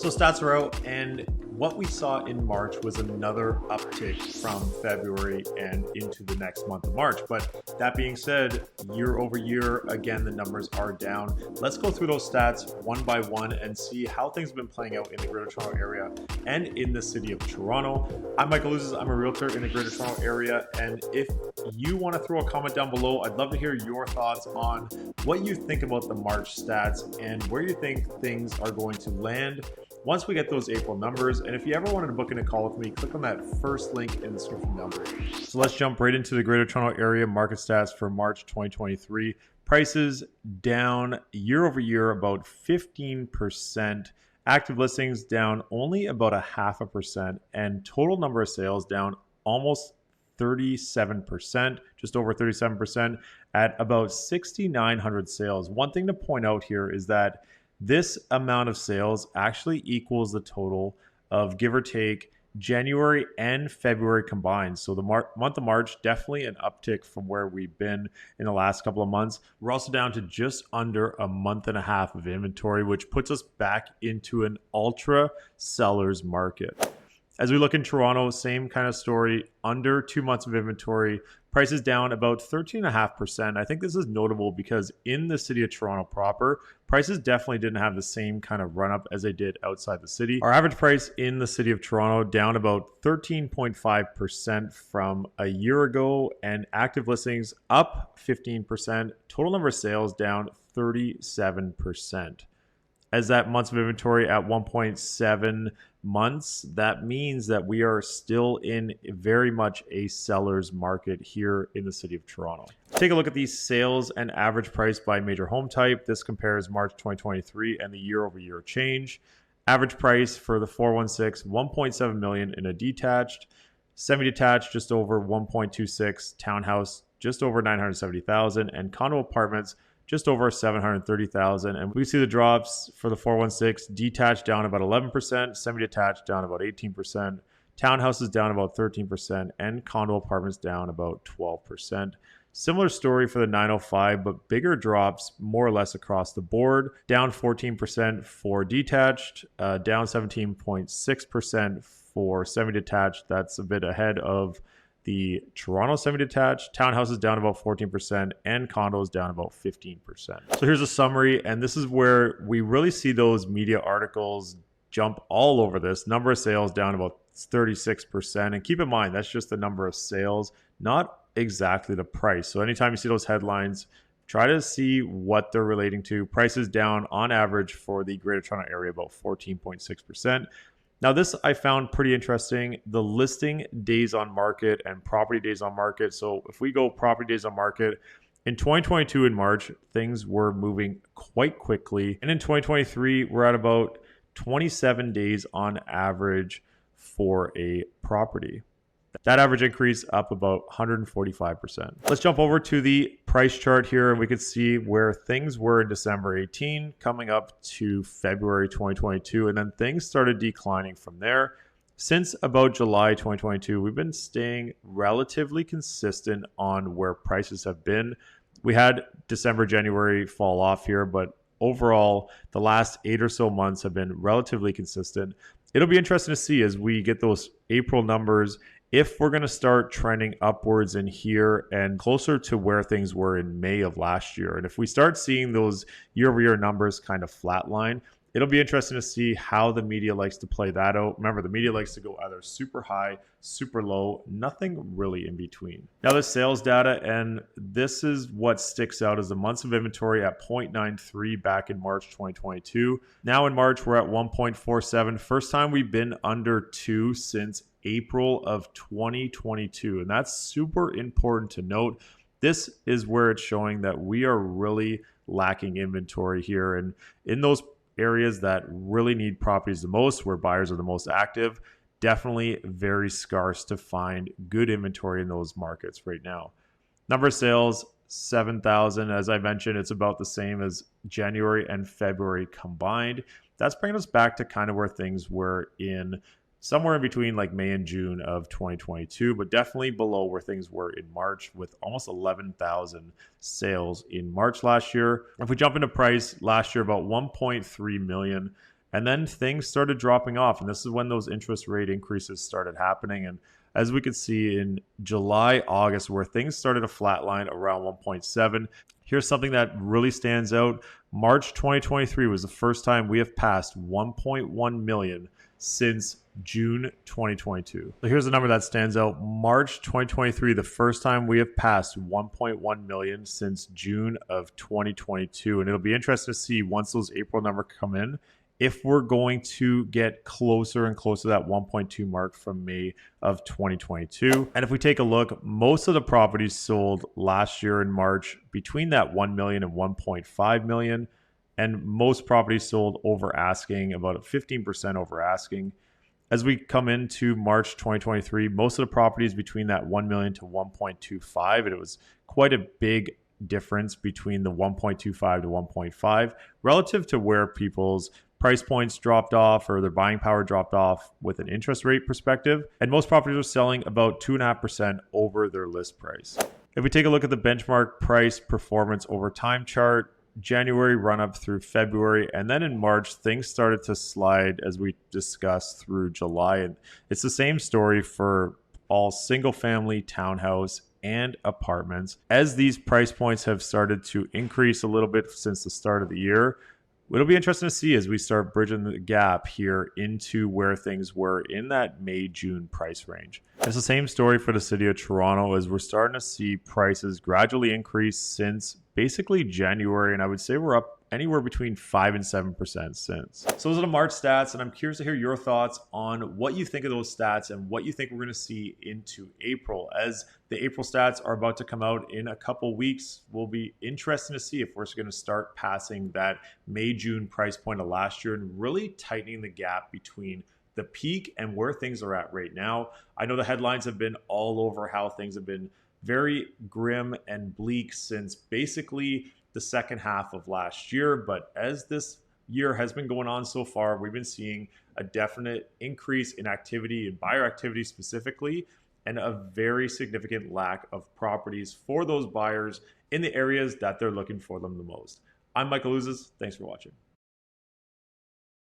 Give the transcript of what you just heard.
So stats are out, and what we saw in March was another uptick from February and into the next month of March. But that being said, year over year, again, the numbers are down. Let's go through those stats one by one and see how things have been playing out in the Greater Toronto Area and in the city of Toronto. I'm Michael Ouzas. I'm a realtor in the Greater Toronto Area. And if you want to throw a comment down below, I'd love to hear your thoughts on what you think about the March stats and where you think things are going to land once we get those April numbers. And if you ever wanted to book in a call with me, click on that first link in the description down below. So let's jump right into the Greater Toronto Area market stats for March 2023. Prices down year over year about 15%. Active listings down only about 0.5%, and total number of sales down almost 37%, just over 37% at about 6,900 sales. One thing to point out here is that this amount of sales actually equals the total of, give or take, January and February combined. So the month of March, definitely an uptick from where we've been in the last couple of months. We're also down to just under a month and a half of inventory, which puts us back into an ultra seller's market. As we look in Toronto, same kind of story, under 2 months of inventory, prices down about 13.5%. I think this is notable because in the city of Toronto proper, prices definitely didn't have the same kind of run up as they did outside the city. Our average price in the city of Toronto down about 13.5% from a year ago, and active listings up 15%. Total number of sales down 37%. As that months of inventory at 1.7 months, that means that we are still in very much a seller's market here in the city of Toronto. Take a look at these sales and average price by major home type. This compares March 2023 and the year over year change. Average price for the 416, 1.7 million in a detached, semi-detached just over 1.26, townhouse just over 970,000, and condo apartments just over 730,000. And we see the drops for the 416, detached down about 11%, semi-detached down about 18%, townhouses down about 13%, and condo apartments down about 12%. Similar story for the 905, but bigger drops more or less across the board. Down 14% for detached, down 17.6% for semi-detached. That's a bit ahead of the Toronto semi-detached. Townhouses down about 14%, and condos down about 15%. So here's a summary, and this is where we really see those media articles jump all over this. Number of sales down about 36%. And keep in mind, that's just the number of sales, not exactly the price. So anytime you see those headlines, try to see what they're relating to. Prices down on average for the Greater Toronto Area about 14.6%. Now, this I found pretty interesting, the listing days on market and property days on market. So if we go property days on market, in 2022 in March, things were moving quite quickly. And in 2023, we're at about 27 days on average for a property. That average increase up about 145%. Let's jump over to the price chart here, and we can see where things were in December 18, coming up to February 2022, and then things started declining from there. Since about July 2022, we've been staying relatively consistent on where prices have been. We had December, January fall off here, but overall, the last 8 or so months have been relatively consistent. It'll be interesting to see as we get those April numbers if we're going to start trending upwards in here and closer to where things were in May of last year. And if we start seeing those year over year numbers kind of flatline, it'll be interesting to see how the media likes to play that out. Remember, the media likes to go either super high, super low, nothing really in between. Now, the sales data, and this is what sticks out as the months of inventory at 0.93 back in March 2022. Now in March, we're at 1.47. First time we've been under 2 since April of 2022. And that's super important to note. This is where it's showing that we are really lacking inventory here. And in those areas that really need properties the most, where buyers are the most active, definitely very scarce to find good inventory in those markets right now. Number of sales, 7,000. As I mentioned, it's about the same as January and February combined. That's bringing us back to kind of where things were in somewhere in between like May and June of 2022, but definitely below where things were in March with almost 11,000 sales in March last year. If we jump into price, last year about 1.3 million, And then things started dropping off. And this is when those interest rate increases started happening. And as we could see in July, August, where things started to flatline around 1.7. Here's something that really stands out. March 2023 was the first time we have passed 1.1 million since June 2022. So here's the number that stands out. March 2023, the first time we have passed 1.1 million since June of 2022. And it'll be interesting to see once those April numbers come in, if we're going to get closer and closer to that 1.2 mark from May of 2022. And if we take a look, most of the properties sold last year in March between that 1 million and 1.5 million. And most properties sold over asking, about 15% over asking. As we come into March 2023, most of the properties between that 1 million to 1.25, and it was quite a big difference between the 1.25 to 1.5 relative to where people's price points dropped off or their buying power dropped off with an interest rate perspective. And most properties are selling about 2.5% over their list price. If we take a look at the benchmark price performance over time chart, January run up through February, and then in March things started to slide as we discussed through July. And it's the same story for all single family, townhouse, and apartments. As these price points have started to increase a little bit since the start of the year, it'll be interesting to see as we start bridging the gap here into where things were in that May-June price range. It's the same story for the city of Toronto as we're starting to see prices gradually increase since basically January, and I would say we're up anywhere between 5 and 7% since. So those are the March stats, and I'm curious to hear your thoughts on what you think of those stats and what you think we're going to see into April. As the April stats are about to come out in a couple weeks, will be interesting to see if we're going to start passing that May-June price point of last year and really tightening the gap between the peak and where things are at right now. I know the headlines have been all over how things have been very grim and bleak since basically the second half of last year. But as this year has been going on so far, we've been seeing a definite increase in activity, in buyer activity specifically, and a very significant lack of properties for those buyers in the areas that they're looking for them the most. I'm Michael Ouzas. Thanks for watching.